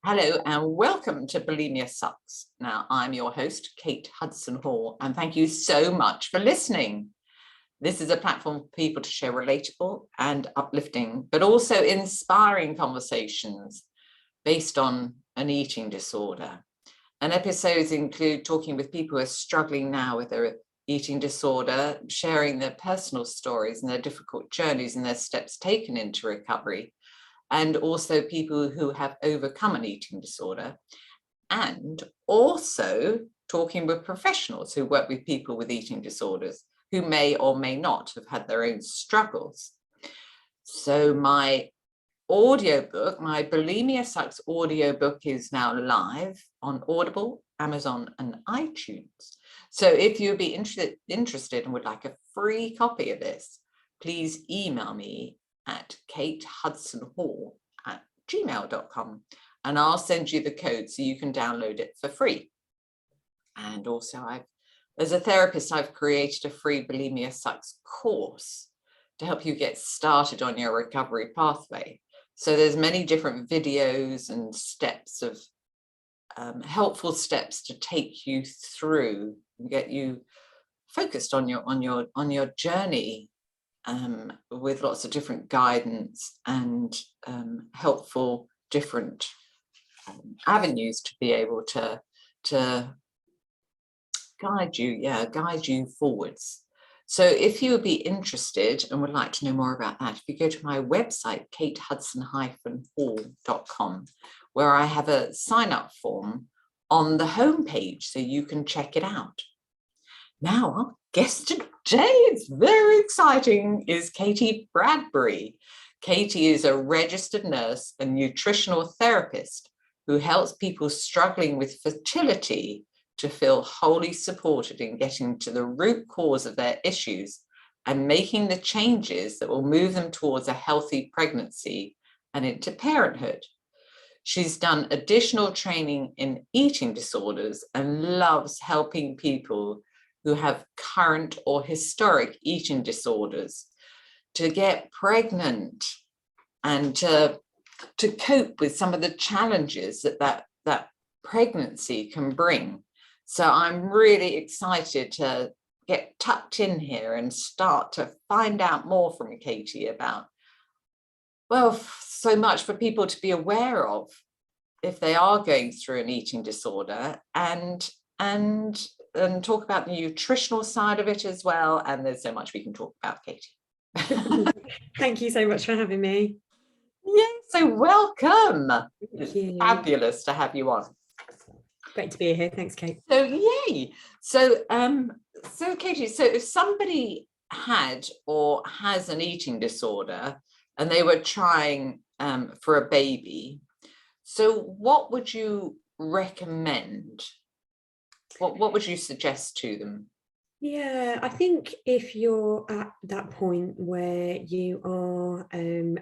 Hello and welcome to Bulimia Sucks. Now, I'm your host, Kate Hudson-Hall, and thank you so much for listening. This is a platform for people to share relatable and uplifting, but also inspiring conversations based on an eating disorder. And episodes include talking with people who are struggling now with their eating disorder, sharing their personal stories and their difficult journeys and their steps taken into recovery, and also people who have overcome an eating disorder, and also talking with professionals who work with people with eating disorders who may or may not have had their own struggles. So my audiobook, my Bulimia Sucks audiobook, is now live on Audible, Amazon and iTunes. So if you'd be interested and would like a free copy of this, please email me at katehudsonhall@gmail.com and I'll send you the code so you can download it for free. And also, as a therapist, I've created a free Bulimia Sucks course to help you get started on your recovery pathway. So there's many different videos and steps of helpful steps to take you through and get you focused on your journey, with lots of different guidance and helpful different avenues to be able to guide you forwards. So if you would be interested and would like to know more about that, if you go to my website, katehudson-hall.com, where I have a sign-up form on the homepage so you can check it out. Now, our guest today, it's very exciting, is Katy Bradbury. Katy is a registered nurse and nutritional therapist who helps people struggling with fertility to feel wholly supported in getting to the root cause of their issues and making the changes that will move them towards a healthy pregnancy and into parenthood. She's done additional training in eating disorders and loves helping people who have current or historic eating disorders to get pregnant and to cope with some of the challenges that pregnancy can bring. So I'm really excited to get tucked in here and start to find out more from Katy about, well, so much for people to be aware of if they are going through an eating disorder, and talk about the nutritional side of it as well. And there's so much we can talk about, Katy. Thank you so much for having me. Yeah, so welcome. Thank you. Fabulous to have you on. Great to be here. Thanks, Kate. So yay. So Katy, so if somebody had or has an eating disorder and they were trying for a baby, so what would you recommend? What would you suggest to them? Yeah, I think if you're at that point where you are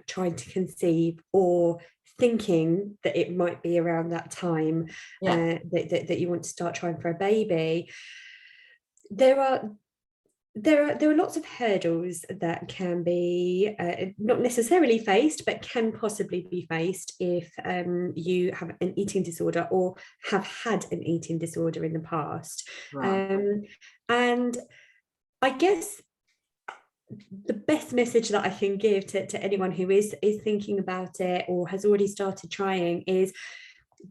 trying to conceive or thinking that it might be around that time, that you want to start trying for a baby, there are lots of hurdles that can be not necessarily faced, but can possibly be faced if you have an eating disorder or have had an eating disorder in the past. Right. And I guess the best message that I can give to anyone who is thinking about it or has already started trying is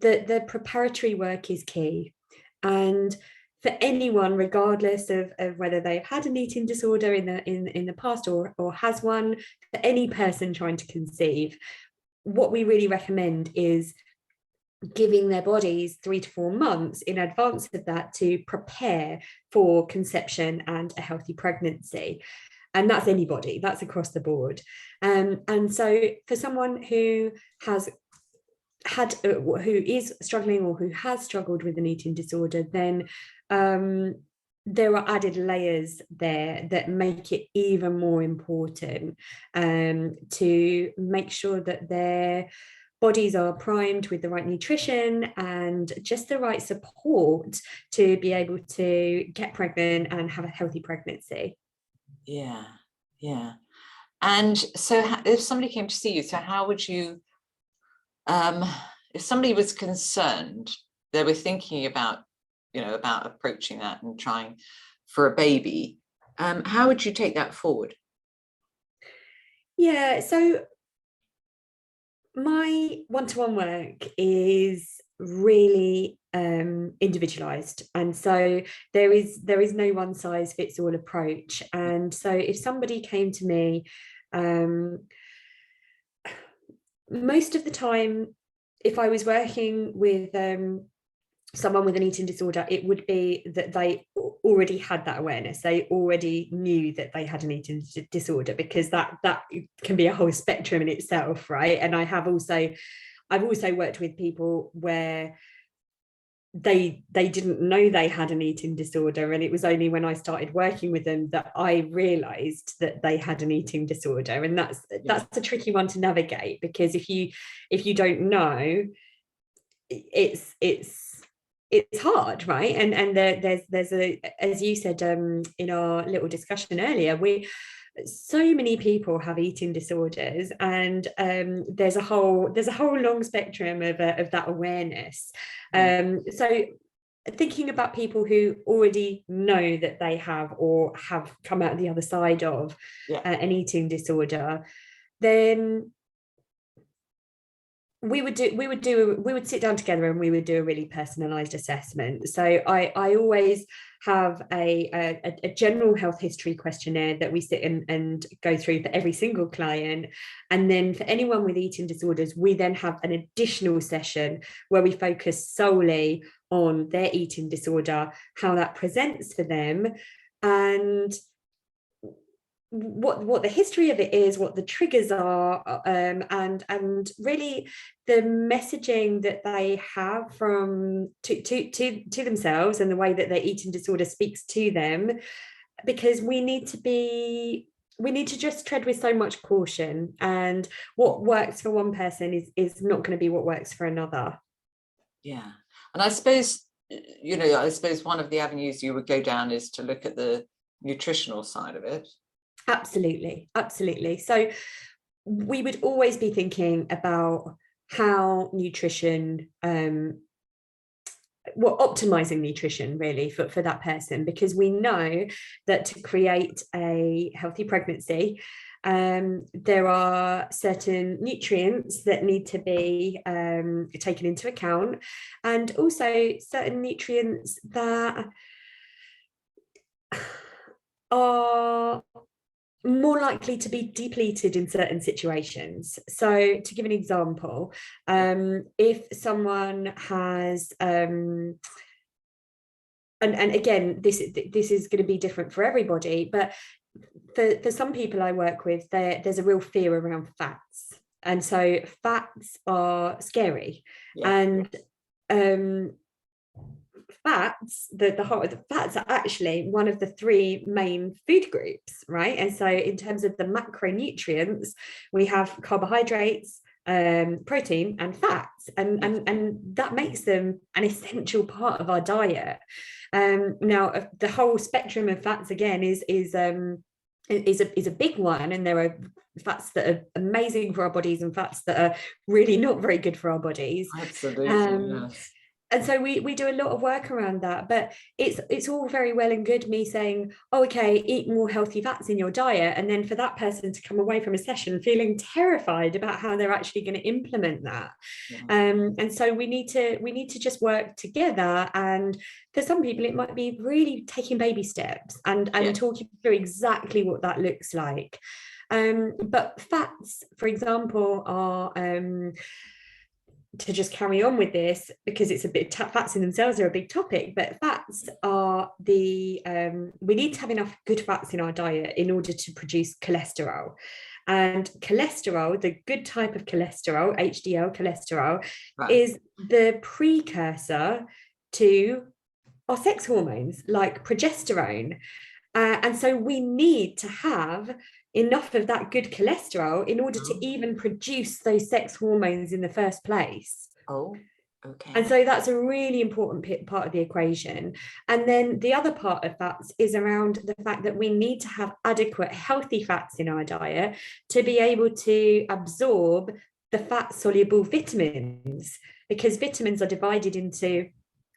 that the preparatory work is key. And for anyone, regardless of whether they've had an eating disorder in the past or has one, for any person trying to conceive, what we really recommend is giving their bodies 3 to 4 months in advance of that to prepare for conception and a healthy pregnancy. And that's anybody, that's across the board. And so for someone who has who is struggling or who has struggled with an eating disorder, then there are added layers there that make it even more important to make sure that their bodies are primed with the right nutrition and just the right support to be able to get pregnant and have a healthy pregnancy. Yeah. And so if somebody came to see you, so how would you, if somebody was concerned, they were thinking about, about approaching that and trying for a baby, how would you take that forward? Yeah, so my one-to-one work is really individualized, and so there is no one size fits all approach. And so if somebody came to me, most of the time, if I was working with someone with an eating disorder, it would be that they already had that awareness. They already knew that they had an eating disorder, because that can be a whole spectrum in itself, right? And I've also worked with people where they didn't know they had an eating disorder, and it was only when I started working with them that I realized that they had an eating disorder. And that's a tricky one to navigate, because if you don't know, it's hard, right? And there's a, as you said in our little discussion earlier, so many people have eating disorders, and there's a whole long spectrum of that awareness. So thinking about people who already know that they have or have come out the other side of an eating disorder, then we would sit down together and we would do a really personalized assessment. So I always have a general health history questionnaire that we sit and go through for every single client. And then for anyone with eating disorders, we then have an additional session where we focus solely on their eating disorder, how that presents for them, and what the history of it is, what the triggers are, and really the messaging that they have from to themselves, and the way that their eating disorder speaks to them, because we need to just tread with so much caution, and what works for one person is not going to be what works for another. And I suppose one of the avenues you would go down is to look at the nutritional side of it. Absolutely. So we would always be thinking about how nutrition, optimizing nutrition really for that person, because we know that to create a healthy pregnancy, there are certain nutrients that need to be taken into account, and also certain nutrients that are more likely to be depleted in certain situations. So to give an example, if someone has and again, this is going to be different for everybody, but for some people I work with, there's a real fear around fats, and so fats are scary. And fats, the fats are actually one of the three main food groups, right? And so in terms of the macronutrients, we have carbohydrates, protein, and fats, and that makes them an essential part of our diet. Now the whole spectrum of fats again is a big one, and there are fats that are amazing for our bodies and fats that are really not very good for our bodies. Absolutely. Yes. And so we do a lot of work around that, but it's all very well and good me saying, oh, okay, eat more healthy fats in your diet, and then for that person to come away from a session feeling terrified about how they're actually going to implement that. And so we need to just work together, and for some people it might be really taking baby steps and talking through exactly what that looks like. But fats, for example, are to just carry on with this, because it's a bit fats in themselves are a big topic, but fats are we need to have enough good fats in our diet in order to produce cholesterol. And cholesterol, the good type of cholesterol, HDL cholesterol, is the precursor to our sex hormones like progesterone. And so we need to have enough of that good cholesterol in order to even produce those sex hormones in the first place. Okay. And so that's a really important part of the equation. And then the other part of fats is around the fact that we need to have adequate healthy fats in our diet to be able to absorb the fat soluble vitamins, because vitamins are divided into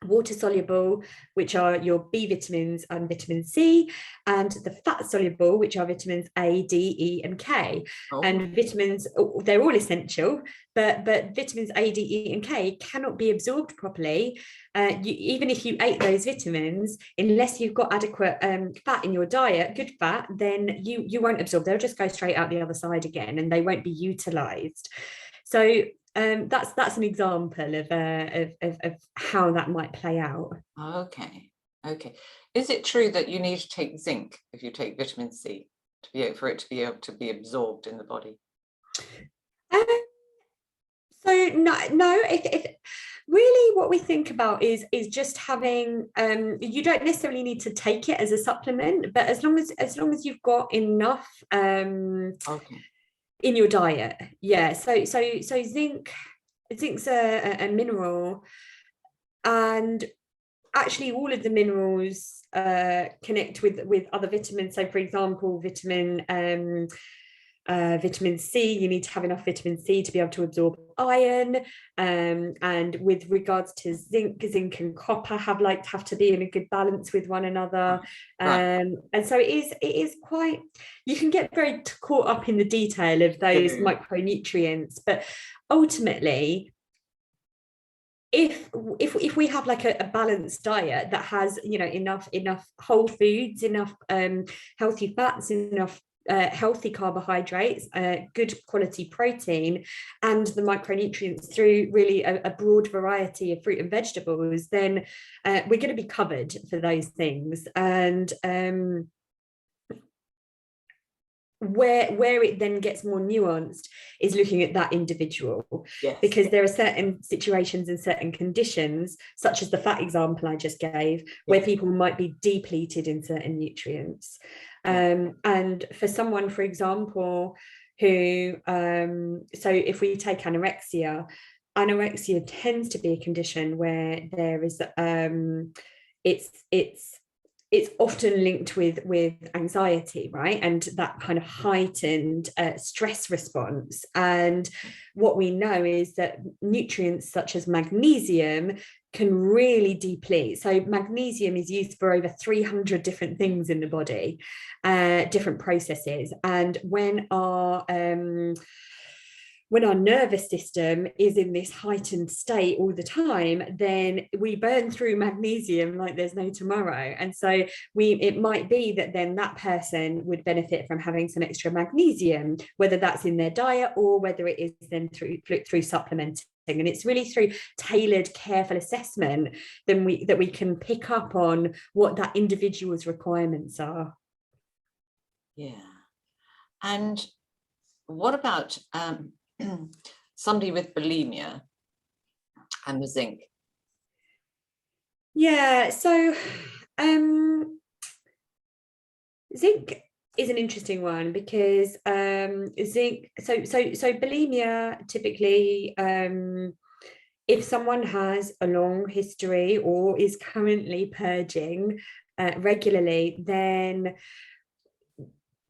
water soluble, which are your B vitamins and vitamin C, and the fat soluble, which are vitamins A, D, E, and K. Oh. And vitamins, they're all essential, but vitamins A, D, E, and K cannot be absorbed properly. Even if you ate those vitamins, unless you've got adequate fat in your diet, good fat, then you won't absorb. They'll just go straight out the other side again, and they won't be utilized. So that's an example of how that might play out. Okay. Is it true that you need to take zinc if you take vitamin C for it to be able to be absorbed in the body? So no. If really what we think about is just having, you don't necessarily need to take it as a supplement, but as long as you've got enough Okay. in your diet. Yeah, so zinc's a mineral, and actually all of the minerals connect with other vitamins. So for example, vitamin C, you need to have enough vitamin C to be able to absorb iron, and with regards to zinc and copper have to be in a good balance with one another. Right. And so it is quite, you can get very caught up in the detail of those micronutrients, but ultimately if we have like a balanced diet that has, enough whole foods, enough healthy fats, enough healthy carbohydrates, good quality protein, and the micronutrients through really a broad variety of fruit and vegetables, then we're going to be covered for those things. And where it then gets more nuanced is looking at that individual. Yes. Because there are certain situations and certain conditions, such as the fat example I just gave, where people might be depleted in certain nutrients. And for someone, for example, who so if we take anorexia tends to be a condition where there is it's often linked with anxiety, right? And that kind of heightened stress response. And what we know is that nutrients such as magnesium can really deplete. So magnesium is used for over 300 different things in the body, different processes. And when our nervous system is in this heightened state all the time, then we burn through magnesium like there's no tomorrow. And so it might be that then that person would benefit from having some extra magnesium, whether that's in their diet or whether it is then through supplementing. And it's really through tailored, careful assessment that we can pick up on what that individual's requirements are. Yeah. And what about somebody with bulimia and the zinc? Yeah, so zinc is an interesting one because zinc, so bulimia typically, if someone has a long history or is currently purging regularly, then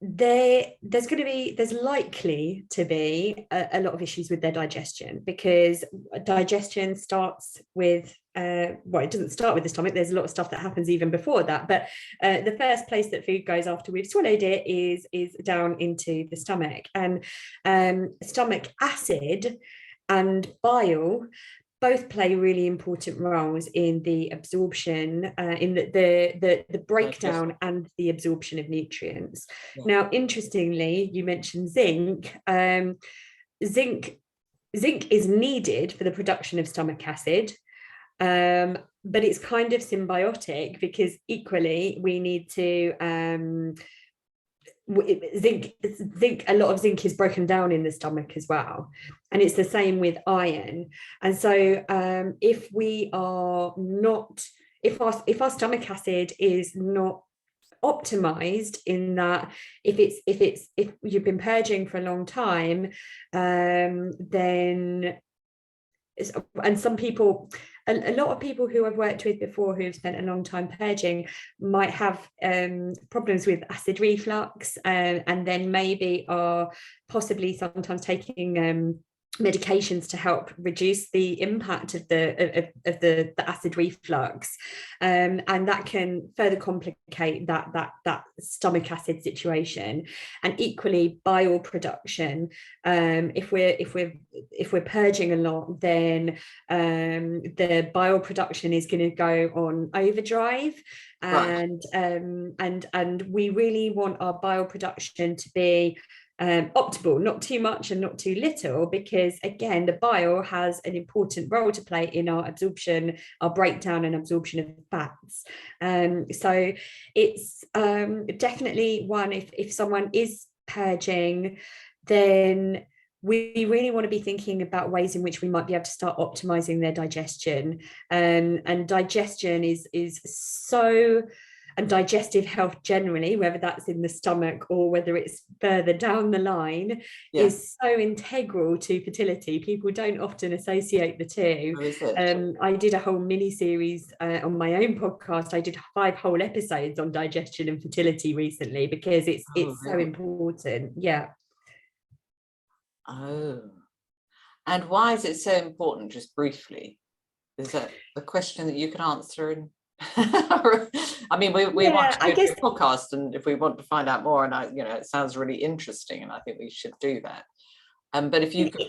there's likely to be a lot of issues with their digestion, because digestion starts with it doesn't start with the stomach. There's a lot of stuff that happens even before that, but the first place that food goes after we've swallowed it is down into the stomach. And stomach acid and bile both play really important roles in the absorption, in the breakdown and the absorption of nutrients. Yeah. Now, interestingly, you mentioned zinc. Zinc is needed for the production of stomach acid, but it's kind of symbiotic, because equally we need to zinc, a lot of zinc is broken down in the stomach as well, and it's the same with iron. And so if our stomach acid is not optimized, in that if you've been purging for a long time, then and some people, a lot of people who I've worked with before who have spent a long time purging might have problems with acid reflux, and then maybe are possibly sometimes taking medications to help reduce the impact of the acid reflux, and that can further complicate that stomach acid situation. And equally, bile production, if we're purging a lot, then the bile production is going to go on overdrive. Right. And we really want our bile production to be optimal, not too much and not too little, because again, the bile has an important role to play in our absorption, our breakdown and absorption of fats. So it's definitely one, if someone is purging, then we really want to be thinking about ways in which we might be able to start optimizing their digestion. And digestion is so, and digestive health generally, whether that's in the stomach or whether it's further down the line, is so integral to fertility. People don't often associate the two. Oh, is it? I did a whole mini series on my own podcast. I did 5 whole episodes on digestion and fertility recently, because it's so important. Yeah. Oh, and why is it so important, just briefly? Is that a question that you can answer? And I mean, we want to do a podcast, and if we want to find out more, and it sounds really interesting, and I think we should do that. But if you could,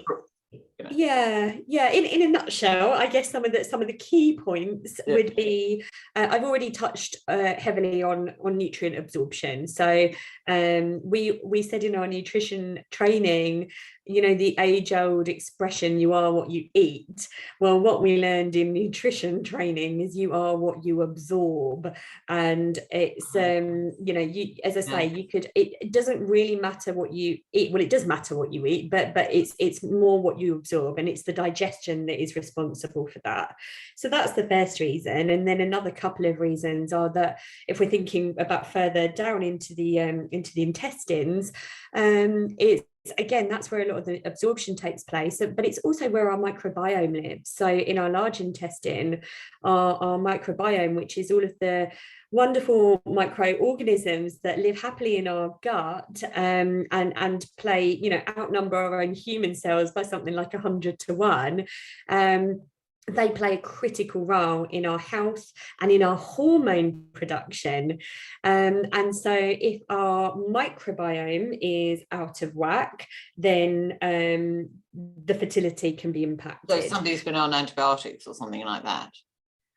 in a nutshell, I guess some of the key points would be, I've already touched heavily on nutrient absorption. So we said in our nutrition training, the age-old expression, you are what you eat. Well, what we learned in nutrition training is you are what you absorb. And it's as I say, it doesn't really matter what you eat. Well, it does matter what you eat, but it's more what you absorb, and it's the digestion that is responsible for that. So that's the first reason. And then another couple of reasons are that if we're thinking about further down into the intestines, it's, again, that's where a lot of the absorption takes place, but it's also where our microbiome lives. So in our large intestine, our microbiome, which is all of the wonderful microorganisms that live happily in our gut, and play, outnumber our own human cells by something like 100 to 1. They play a critical role in our health and in our hormone production. And so if our microbiome is out of whack, then the fertility can be impacted. So somebody's been on antibiotics or something like that.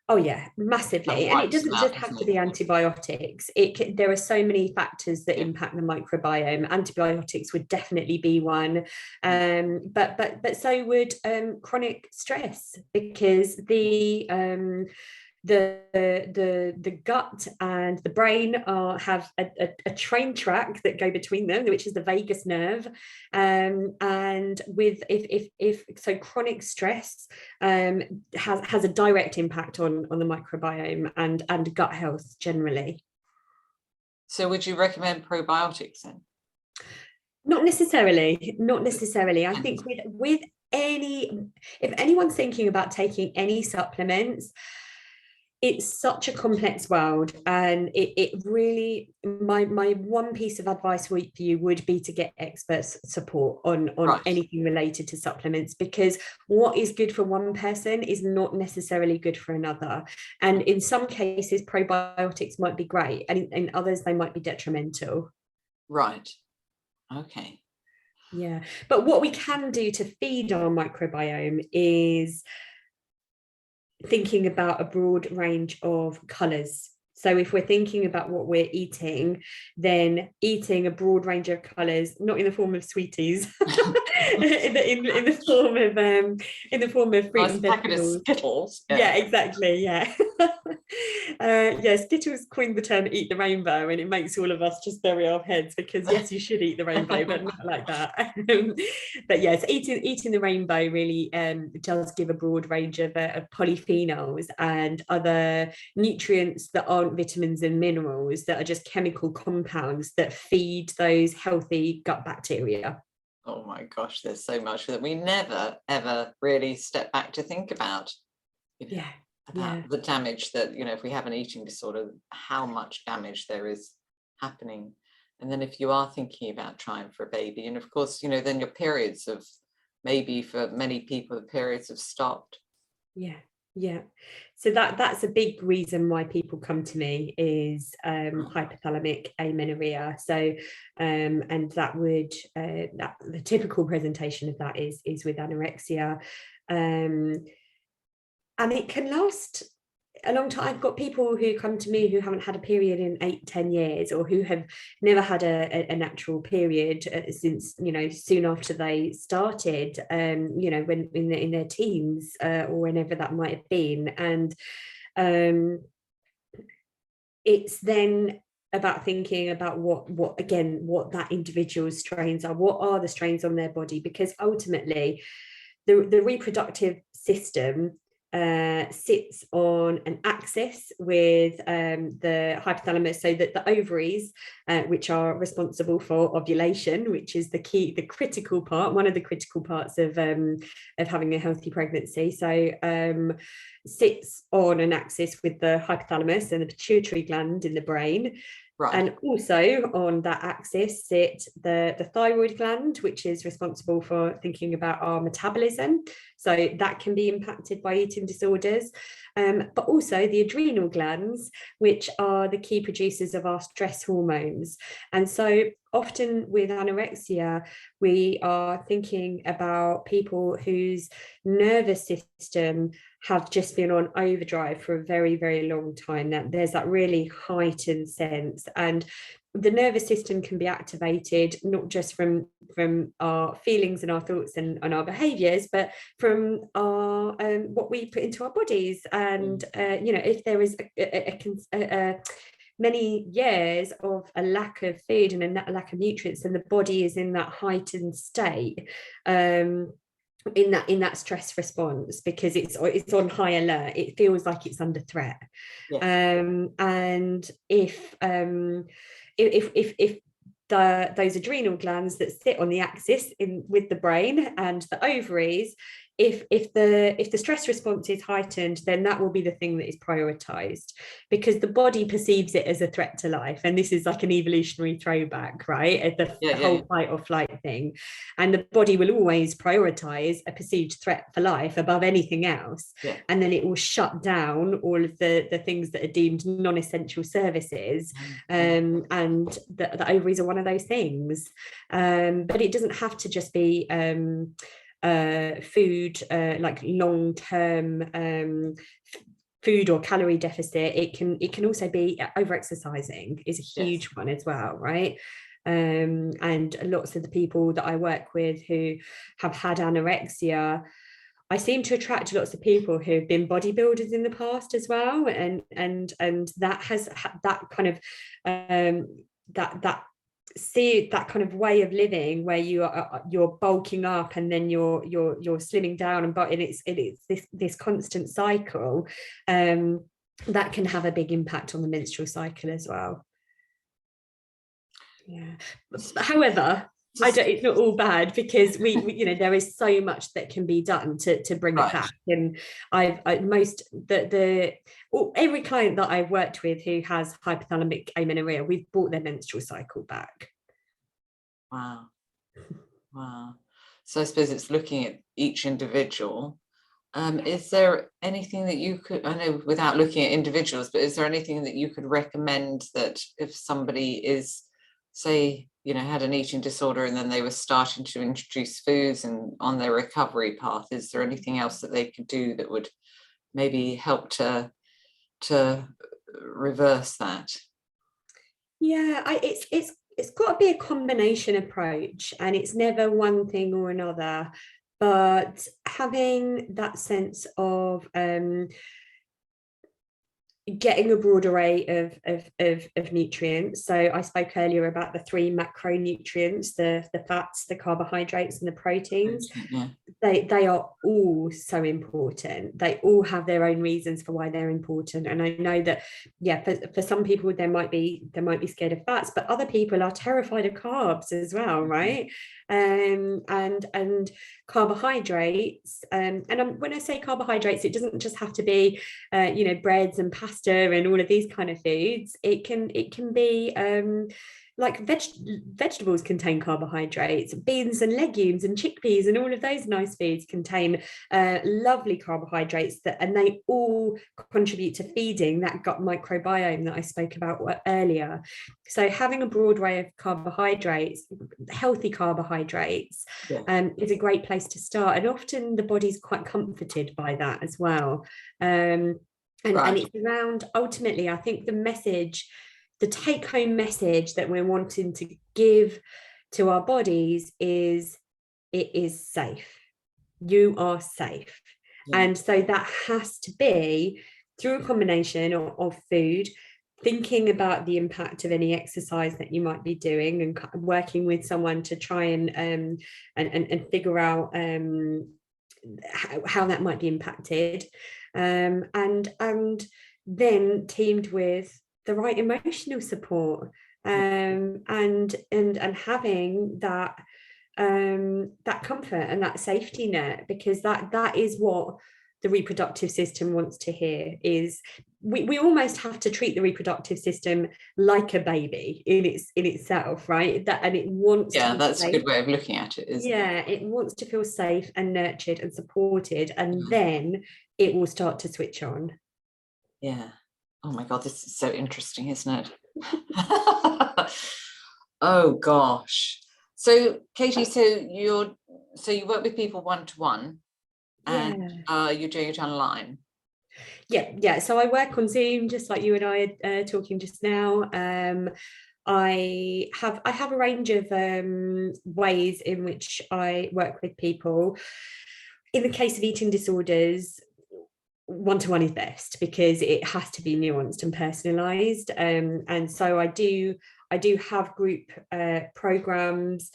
Oh yeah, massively. And it doesn't just have to be antibiotics. There are so many factors that impact the microbiome. Antibiotics would definitely be one, but so would chronic stress, because the gut and the brain have a train track that go between them, which is the vagus nerve, and with if so, chronic stress has a direct impact on the microbiome and gut health generally. So would you recommend probiotics then? Not necessarily. I think with if anyone's thinking about taking any supplements, it's such a complex world, and it really, my one piece of advice for you would be to get expert support on anything related to supplements, because what is good for one person is not necessarily good for another. And in some cases, probiotics might be great, and in others, they might be detrimental. Right. Okay. Yeah. But what we can do to feed our microbiome is thinking about a broad range of colours. So if we're thinking about what we're eating, then eating a broad range of colours, not in the form of sweeties, in the form of fruit and vegetables. Skittles. Yeah, exactly. Yeah. Skittles coined the term "eat the rainbow," and it makes all of us just bury our heads, because yes, you should eat the rainbow, but not like that. But yes, eating the rainbow really does give a broad range of polyphenols and other nutrients that aren't vitamins and minerals, that are just chemical compounds that feed those healthy gut bacteria. Oh my gosh, there's so much that we never ever really step back to think about. About the damage that, if we have an eating disorder, how much damage there is happening. And then if you are thinking about trying for a baby, and of course, then your periods of maybe for many people the periods have stopped. Yeah. So that's a big reason why people come to me is hypothalamic amenorrhea. So and that would that the typical presentation of that is with anorexia, and it can last a long time. I've got people who come to me who haven't had a period in 8-10 years, or who have never had a natural period since, soon after they started, when in their teens, or whenever that might have been. And it's then about thinking about what that individual's strains are. What are the strains on their body? Because ultimately the reproductive system sits on an axis with the hypothalamus, so that the ovaries, which are responsible for ovulation, which is the critical part, one of the critical parts of having a healthy pregnancy. So sits on an axis with the hypothalamus and the pituitary gland in the brain. Right. And also on that axis sit the thyroid gland, which is responsible for thinking about our metabolism. So that can be impacted by eating disorders. But also the adrenal glands, which are the key producers of our stress hormones. And so often with anorexia, we are thinking about people whose nervous system have just been on overdrive for a very, very long time. That there's that really heightened sense, and the nervous system can be activated not just from our feelings and our thoughts and our behaviors, but from our what we put into our bodies. And if there is many years of a lack of food and a lack of nutrients, and the body is in that heightened state, in that stress response, because it's on high alert. It feels like it's under threat. Yes. And if those adrenal glands that sit on the axis with the brain and the ovaries, if the stress response is heightened, then that will be the thing that is prioritized, because the body perceives it as a threat to life. And this is like an evolutionary throwback, right, at the whole fight or flight thing. And the body will always prioritize a perceived threat for life above anything else. And then it will shut down all of the things that are deemed non-essential services. And the ovaries are one of those things. But it doesn't have to just be food, like long-term food or calorie deficit. It can also be over-exercising is a huge one as well, right? And lots of the people that I work with who have had anorexia, I seem to attract lots of people who have been bodybuilders in the past as well, and that has that kind of see that kind of way of living where you're bulking up and then you're slimming down, and it's this constant cycle that can have a big impact on the menstrual cycle as well. However, it's not all bad, because we there is so much that can be done to bring it back. And every client that I've worked with who has hypothalamic amenorrhea, we've brought their menstrual cycle back. Wow. So I suppose it's looking at each individual. Is there anything that you could, I know without looking at individuals, but is there anything that you could recommend that if somebody is, say, had an eating disorder and then they were starting to introduce foods and on their recovery path, is there anything else that they could do that would maybe help to reverse that? It's got to be a combination approach, and it's never one thing or another, but having that sense of getting a broad array of nutrients. So I spoke earlier about the 3 macronutrients, the fats, the carbohydrates, and the proteins. They are all so important. They all have their own reasons for why they're important. And I know that for some people they might be scared of fats, but other people are terrified of carbs as well, right? And carbohydrates, and when I say carbohydrates, it doesn't just have to be breads and pasta and all of these kind of foods. It can be like vegetables contain carbohydrates, beans and legumes and chickpeas and all of those nice foods contain lovely carbohydrates, and they all contribute to feeding that gut microbiome that I spoke about earlier. So having a broad array of carbohydrates, healthy carbohydrates, is a great place to start, and often the body's quite comforted by that as well. And it's around, ultimately, I think the take-home message that we're wanting to give to our bodies is, it is safe. You are safe. Yeah. And so that has to be through a combination of food, thinking about the impact of any exercise that you might be doing, and working with someone to try and figure out how that might be impacted, and then teamed with the right emotional support, and having that comfort and that safety net, because that is what the reproductive system wants to hear. Is we almost have to treat the reproductive system like a baby in itself, right? And it wants to that's safe. A good way of looking at it, isn't it? It wants to feel safe and nurtured and supported, and then it will start to switch on. Yeah. Oh my God, this is so interesting, isn't it? Oh gosh. So Katy, so you work with people one-to-one, and you're doing it online. Yeah. So I work on Zoom, just like you and I are talking just now. I have a range of ways in which I work with people. In the case of eating disorders, one-to-one is best, because it has to be nuanced and personalized, and so I do have group programs.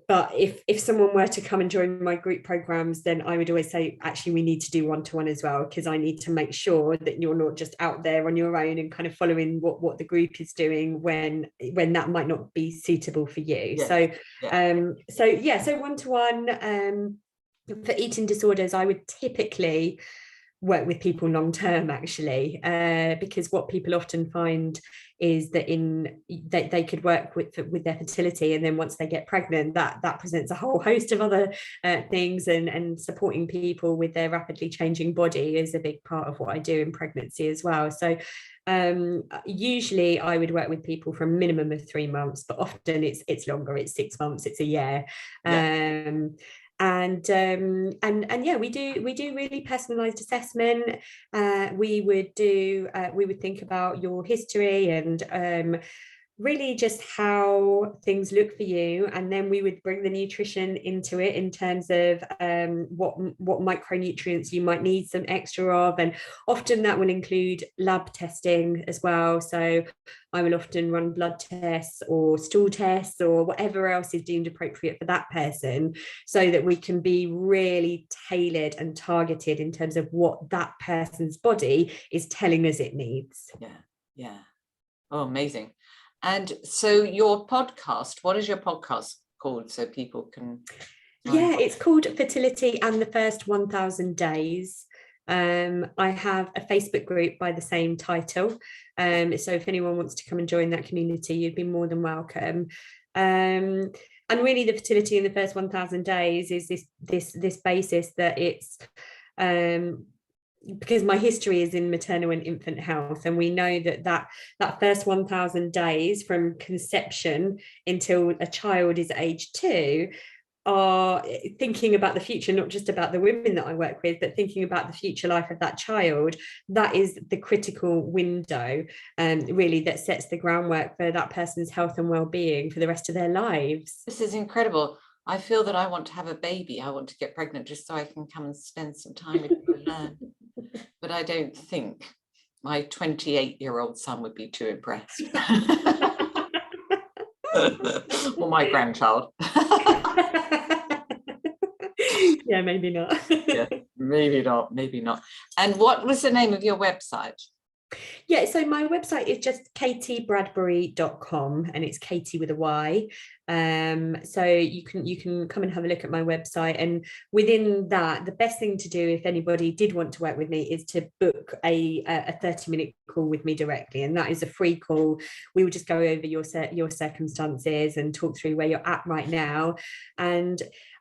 But if someone were to come and join my group programs, then I would always say, actually, we need to do one-to-one as well, because I need to make sure that you're not just out there on your own and kind of following what the group is doing when that might not be suitable for you. So one-to-one. For eating disorders, I would typically work with people long term, actually, because what people often find is that they could work with their fertility, and then once they get pregnant, that presents a whole host of other things, and supporting people with their rapidly changing body is a big part of what I do in pregnancy as well. So usually I would work with people for a minimum of 3 months, but often it's longer, it's 6 months, it's a year. And we do really personalized assessment. We would think about your history and really just how things look for you, and then we would bring the nutrition into it in terms of what micronutrients you might need some extra of, and often that will include lab testing as well. So I will often run blood tests or stool tests or whatever else is deemed appropriate for that person, so that we can be really tailored and targeted in terms of what that person's body is telling us it needs. Yeah. Oh, amazing. And so your podcast, what is your podcast called, so people can... It's called Fertility and the First 1000 Days. I have a Facebook group by the same title. So if anyone wants to come and join that community, you'd be more than welcome. And really, the Fertility in the First 1000 Days is this basis that it's... because my history is in maternal and infant health, and we know that first 1000 days from conception until a child is age 2 are thinking about the future, not just about the women that I work with, but thinking about the future life of that child. That is the critical window, really, that sets the groundwork for that person's health and well-being for the rest of their lives. This is incredible. I feel that I want to have a baby. I want to get pregnant just so I can come and spend some time with you and learn. But I don't think my 28-year-old son would be too impressed. Or my grandchild. Yeah, maybe not. Yeah, maybe not. And what was the name of your website? Yeah, so my website is just katybradbury.com, and it's Katy with a Y. So you can come and have a look at my website, and within that, the best thing to do if anybody did want to work with me is to book a 30-minute call with me directly, and that is a free call. We will just go over your circumstances and talk through where you're at right now. And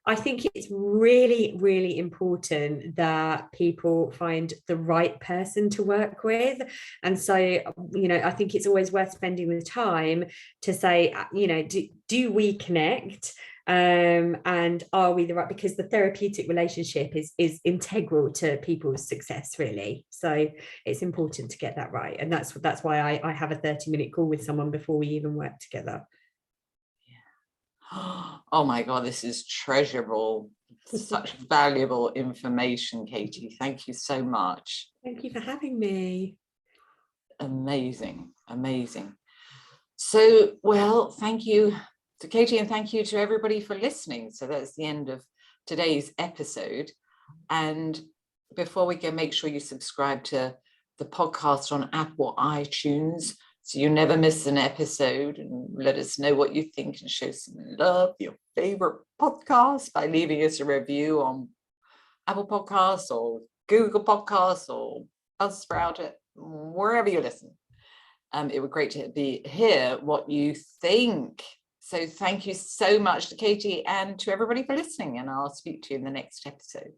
I think it's really, really important that people find the right person to work with. And so, I think it's always worth spending the time to say, do we connect? And are we the right? Because the therapeutic relationship is integral to people's success, really. So it's important to get that right. And that's why I have a 30-minute call with someone before we even work together. Oh my God, this is treasurable, such valuable information, Katy. Thank you so much. Thank you for having me. Amazing, amazing. So, well, thank you to Katy, and thank you to everybody for listening. So that's the end of today's episode. And before we go, make sure you subscribe to the podcast on Apple iTunes, so you never miss an episode, and let us know what you think and show some love, your favorite podcast, by leaving us a review on Apple Podcasts or Google Podcasts or Buzzsprout, wherever you listen. It would be great to hear what you think. So thank you so much to Katy and to everybody for listening, and I'll speak to you in the next episode.